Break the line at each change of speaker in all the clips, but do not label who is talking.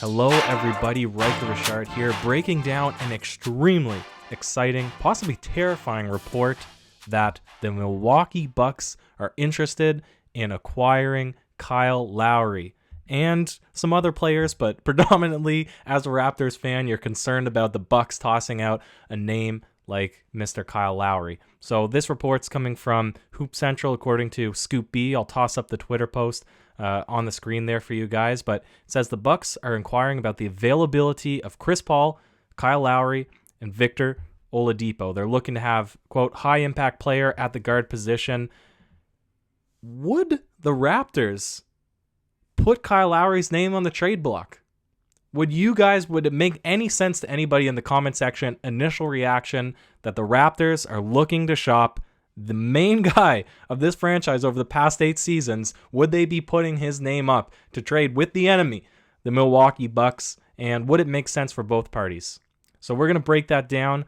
Hello everybody, Riker Richard here, breaking down an extremely exciting, possibly terrifying report that the Milwaukee Bucks are interested in acquiring Kyle Lowry and some other players, but predominantly as a Raptors fan, you're concerned about the Bucks tossing out a name like Mr. Kyle Lowry. So this report's coming from Hoop Central, according to Scoop B. I'll toss up the Twitter post on the screen there for you guys, but it says the Bucks are inquiring about the availability of Chris Paul, Kyle Lowry, and Victor Oladipo. They're looking to have, quote, high-impact player at the guard position. Would the Raptors put Kyle Lowry's name on the trade block? Would it make any sense to anybody in the comment section? Initial reaction that the Raptors are looking to shop the main guy of this franchise over the past 8 seasons. Would they be putting his name up to trade with the enemy, the Milwaukee Bucks? And would it make sense for both parties? So we're going to break that down.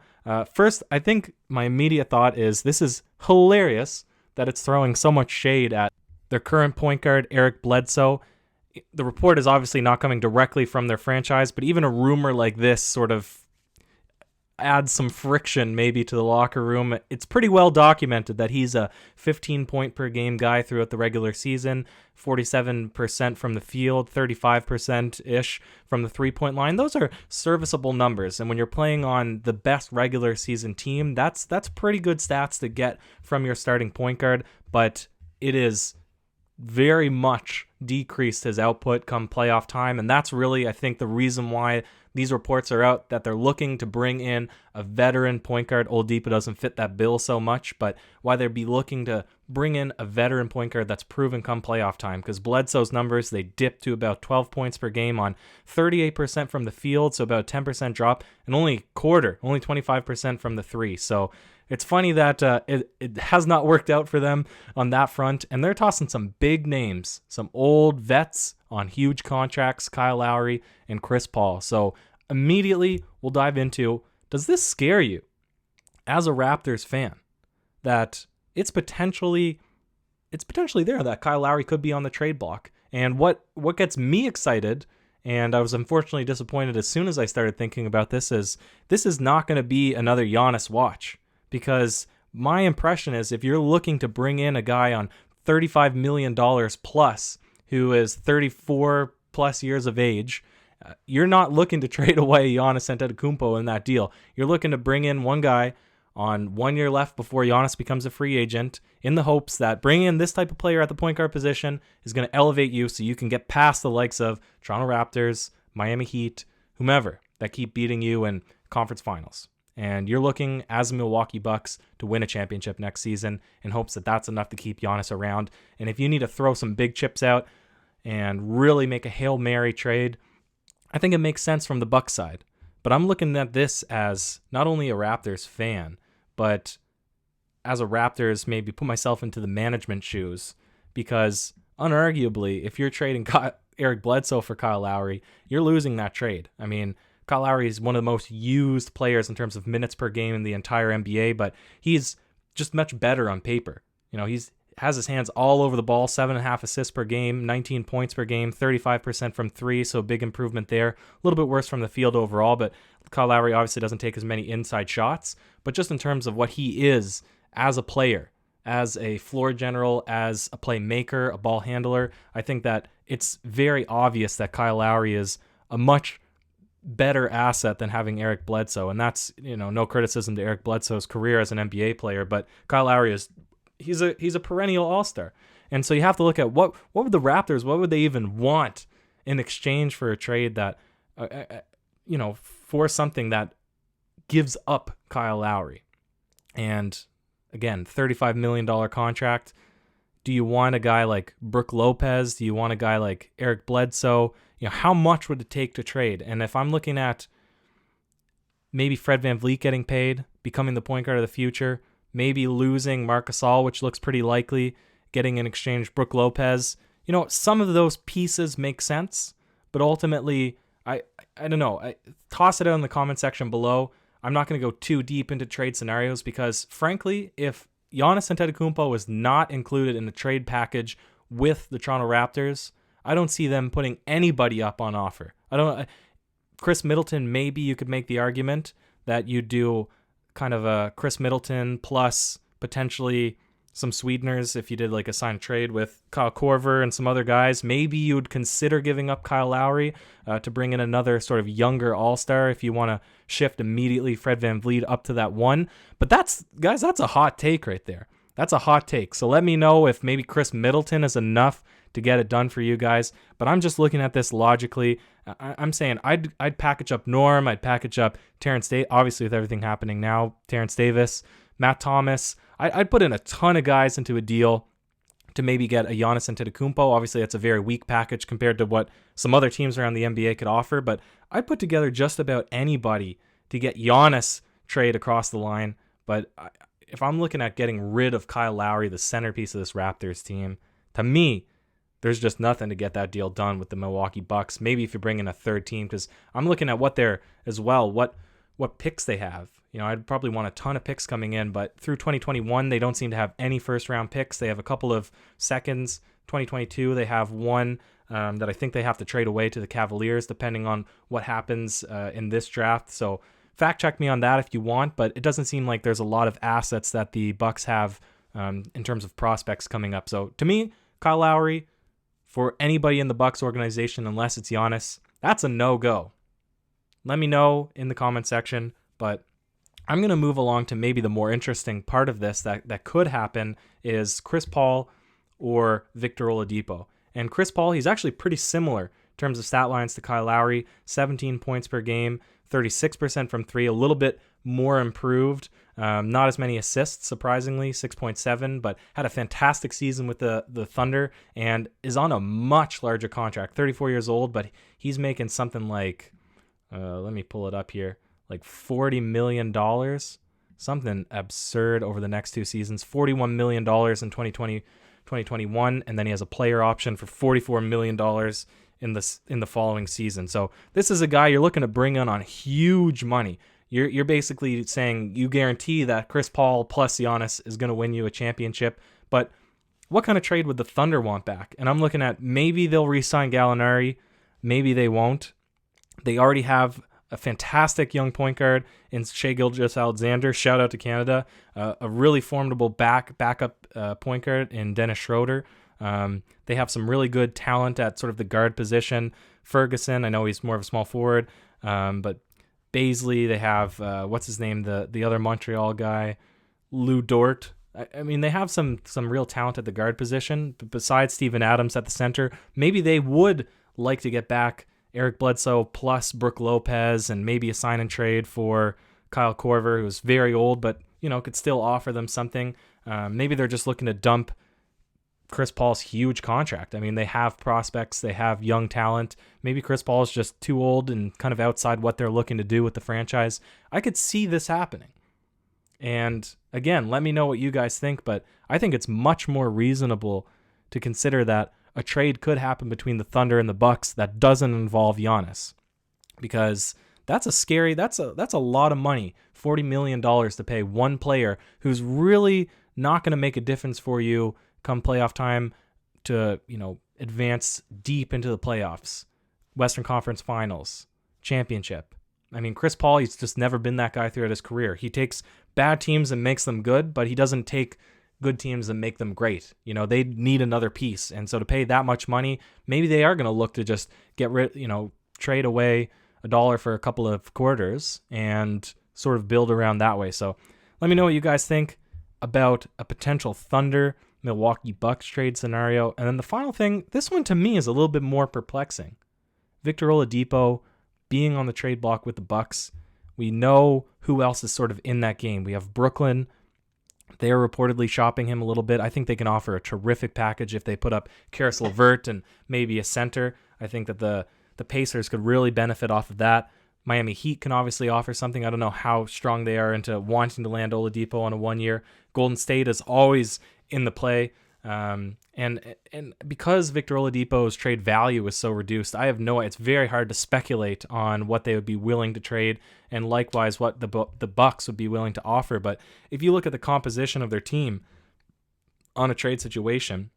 First, I think my immediate thought is this is hilarious that it's throwing so much shade at their current point guard, Eric Bledsoe. The report is obviously not coming directly from their franchise, but even a rumor like this sort of adds some friction maybe to the locker room. It's pretty well documented that he's a 15-point per game guy throughout the regular season, 47% from the field, 35%-ish from the three-point line. Those are serviceable numbers, and when you're playing on the best regular season team, that's pretty good stats to get from your starting point guard, but it is very much decreased his output come playoff time, and that's really, I think, the reason why these reports are out, that they're looking to bring in a veteran point guard. Oladipo doesn't fit that bill so much, but why they'd be looking to bring in a veteran point guard that's proven come playoff time, because Bledsoe's numbers, they dip to about 12 points per game on 38% from the field, so about a 10% drop, and only 25% from the three. So it's funny that it has not worked out for them on that front, and they're tossing some big names, some old vets on huge contracts, Kyle Lowry and Chris Paul. So immediately we'll dive into, does this scare you as a Raptors fan that it's potentially there that Kyle Lowry could be on the trade block? And what gets me excited, and I was unfortunately disappointed as soon as I started thinking about this is not going to be another Giannis watch. Because my impression is if you're looking to bring in a guy on $35 million plus who is 34 plus years of age, you're not looking to trade away Giannis Antetokounmpo in that deal. You're looking to bring in one guy on 1 year left before Giannis becomes a free agent in the hopes that bringing in this type of player at the point guard position is going to elevate you so you can get past the likes of Toronto Raptors, Miami Heat, whomever that keep beating you in conference finals. And you're looking, as the Milwaukee Bucks, to win a championship next season in hopes that that's enough to keep Giannis around. And if you need to throw some big chips out and really make a Hail Mary trade, I think it makes sense from the Bucks side. But I'm looking at this as not only a Raptors fan, but as a Raptors, maybe put myself into the management shoes. Because unarguably, if you're trading Eric Bledsoe for Kyle Lowry, you're losing that trade. I mean, Kyle Lowry is one of the most used players in terms of minutes per game in the entire NBA, but he's just much better on paper. You know, he's has his hands all over the ball, 7.5 assists per game, 19 points per game, 35% from three, so big improvement there. A little bit worse from the field overall, but Kyle Lowry obviously doesn't take as many inside shots, but just in terms of what he is as a player, as a floor general, as a playmaker, a ball handler, I think that it's very obvious that Kyle Lowry is a much better asset than having Eric Bledsoe. And that's, no criticism to Eric Bledsoe's career as an NBA player, but Kyle Lowry he's a perennial all-star. And so you have to look at what would the Raptors, what would they even want in exchange for a trade that, for something that gives up Kyle Lowry. And again, $35 million contract. Do you want a guy like Brook Lopez? Do you want a guy like Eric Bledsoe? How much would it take to trade? And if I'm looking at maybe Fred VanVleet getting paid, becoming the point guard of the future, maybe losing Marc Gasol, which looks pretty likely, getting in exchange Brook Lopez, some of those pieces make sense, but ultimately, I don't know. Toss it out in the comment section below. I'm not going to go too deep into trade scenarios because, frankly, if Giannis Antetokounmpo was not included in the trade package with the Toronto Raptors, I don't see them putting anybody up on offer. I don't. Chris Middleton, maybe you could make the argument that you do kind of a Chris Middleton plus potentially some sweeteners if you did like a sign trade with Kyle Korver and some other guys. Maybe you would consider giving up Kyle Lowry to bring in another sort of younger all-star if you want to shift immediately Fred VanVleet up to that one. But that's a hot take right there. That's a hot take. So let me know if maybe Chris Middleton is enough to get it done for you guys. But I'm just looking at this logically. I'm saying I'd package up Norm. I'd package up Terrence Davis. Obviously, with everything happening now, Terrence Davis, Matt Thomas. I'd put in a ton of guys into a deal to maybe get a Giannis Antetokounmpo. Obviously, that's a very weak package compared to what some other teams around the NBA could offer. But I'd put together just about anybody to get Giannis trade across the line. But if I'm looking at getting rid of Kyle Lowry, the centerpiece of this Raptors team, to me, there's just nothing to get that deal done with the Milwaukee Bucks. Maybe if you bring in a third team, because I'm looking at what they're as well, what picks they have. You know, I'd probably want a ton of picks coming in, but through 2021, they don't seem to have any first-round picks. They have a couple of seconds. 2022, they have one that I think they have to trade away to the Cavaliers, depending on what happens in this draft. So fact check me on that if you want, but it doesn't seem like there's a lot of assets that the Bucks have in terms of prospects coming up. So to me, Kyle Lowry, for anybody in the Bucks organization, unless it's Giannis, that's a no-go. Let me know in the comment section, but I'm going to move along to maybe the more interesting part of this that could happen is Chris Paul or Victor Oladipo. And Chris Paul, he's actually pretty similar in terms of stat lines to Kyle Lowry, 17 points per game, 36% from three, a little bit more improved. Not as many assists, surprisingly, 6.7, but had a fantastic season with the Thunder and is on a much larger contract, 34 years old, but he's making something like, let me pull it up here, like $40 million, something absurd over the next two seasons, $41 million in 2020, 2021, and then he has a player option for $44 million in the following season. So this is a guy you're looking to bring in on huge money. You're basically saying you guarantee that Chris Paul plus Giannis is going to win you a championship. But what kind of trade would the Thunder want back? And I'm looking at maybe they'll re-sign Gallinari, maybe they won't. They already have a fantastic young point guard in Shai Gilgeous-Alexander. Shout out to Canada. A really formidable backup point guard in Dennis Schroeder. They have some really good talent at sort of the guard position. Ferguson, I know he's more of a small forward, but Baisley, they have, what's his name, the other Montreal guy, Lou Dort. I mean, they have some real talent at the guard position, but besides Steven Adams at the center, maybe they would like to get back Eric Bledsoe plus Brook Lopez and maybe a sign and trade for Kyle Korver, who's very old, but, you know, could still offer them something. Maybe they're just looking to dump Chris Paul's huge contract. I mean, they have prospects, they have young talent. Maybe Chris Paul is just too old and kind of outside what they're looking to do with the franchise. I could see this happening. And again, let me know what you guys think, but I think it's much more reasonable to consider that a trade could happen between the Thunder and the Bucks that doesn't involve Giannis, because that's a lot of money, $40 million to pay one player who's really not going to make a difference for you come playoff time to, you know, advance deep into the playoffs, Western Conference Finals, championship. I mean, Chris Paul, he's just never been that guy throughout his career. He takes bad teams and makes them good, but he doesn't take good teams and make them great. You know, they need another piece. And so to pay that much money, maybe they are going to look to just get rid, you know, trade away $1 for a couple of quarters and sort of build around that way. So let me know what you guys think about a potential Thunder Milwaukee Bucks trade scenario. And then the final thing, this one to me is a little bit more perplexing. Victor Oladipo being on the trade block with the Bucks. We know who else is sort of in that game. We have Brooklyn. They're reportedly shopping him a little bit. I think they can offer a terrific package if they put up Karis LeVert and maybe a center. I think that the Pacers could really benefit off of that. Miami Heat can obviously offer something. I don't know how strong they are into wanting to land Oladipo on a 1 year. Golden State is always in the play. And because Victor Oladipo's trade value is so reduced, it's very hard to speculate on what they would be willing to trade, and likewise what the Bucks would be willing to offer. But if you look at the composition of their team on a trade situation,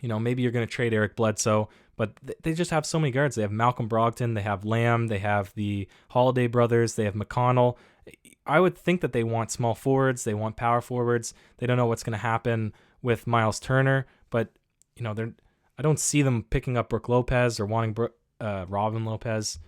you know, maybe you're going to trade Eric Bledsoe, But they just have so many guards. They have Malcolm Brogdon, they have Lamb, they have the Holiday brothers, they have McConnell. I would think that they want small forwards, they want power forwards. They don't know what's going to happen with Miles Turner, but I don't see them picking up Brook Lopez or wanting Robin Lopez.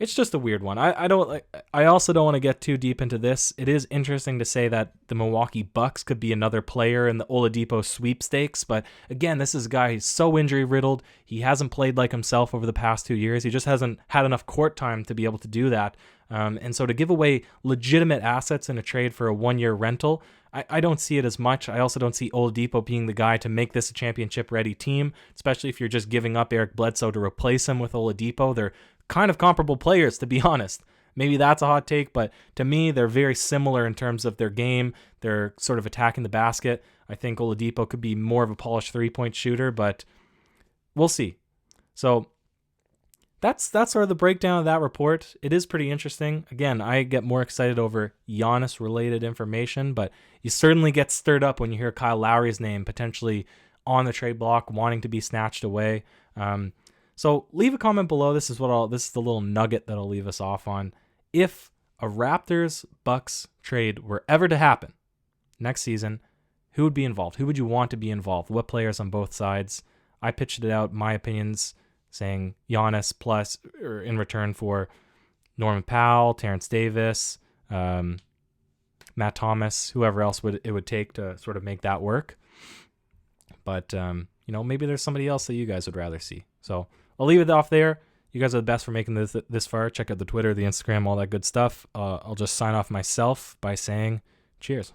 It's just a weird one. I also don't want to get too deep into this. It is interesting to say that the Milwaukee Bucks could be another player in the Oladipo sweepstakes, but again, this is a guy who's so injury riddled. He hasn't played like himself over the past 2 years. He just hasn't had enough court time to be able to do that. And so to give away legitimate assets in a trade for a 1-year rental, I don't see it as much. I also don't see Oladipo being the guy to make this a championship-ready team, especially if you're just giving up Eric Bledsoe to replace him with Oladipo. They're kind of comparable players, to be honest. Maybe that's a hot take, but to me, they're very similar in terms of their game. They're sort of attacking the basket. I think Oladipo could be more of a polished three-point shooter, but we'll see. So that's sort of the breakdown of that report. It is pretty interesting. Again, I get more excited over Giannis-related information, but you certainly get stirred up when you hear Kyle Lowry's name potentially on the trade block, wanting to be snatched away. So leave a comment below. This is the little nugget that I'll leave us off on. If a Raptors-Bucks trade were ever to happen next season, who would be involved? Who would you want to be involved? What players on both sides? I pitched it out, my opinions, saying Giannis plus, or in return for Norman Powell, Terrence Davis, Matt Thomas, whoever else it would take to sort of make that work. But, maybe there's somebody else that you guys would rather see. So I'll leave it off there. You guys are the best for making this far. Check out the Twitter, the Instagram, all that good stuff. I'll just sign off myself by saying cheers.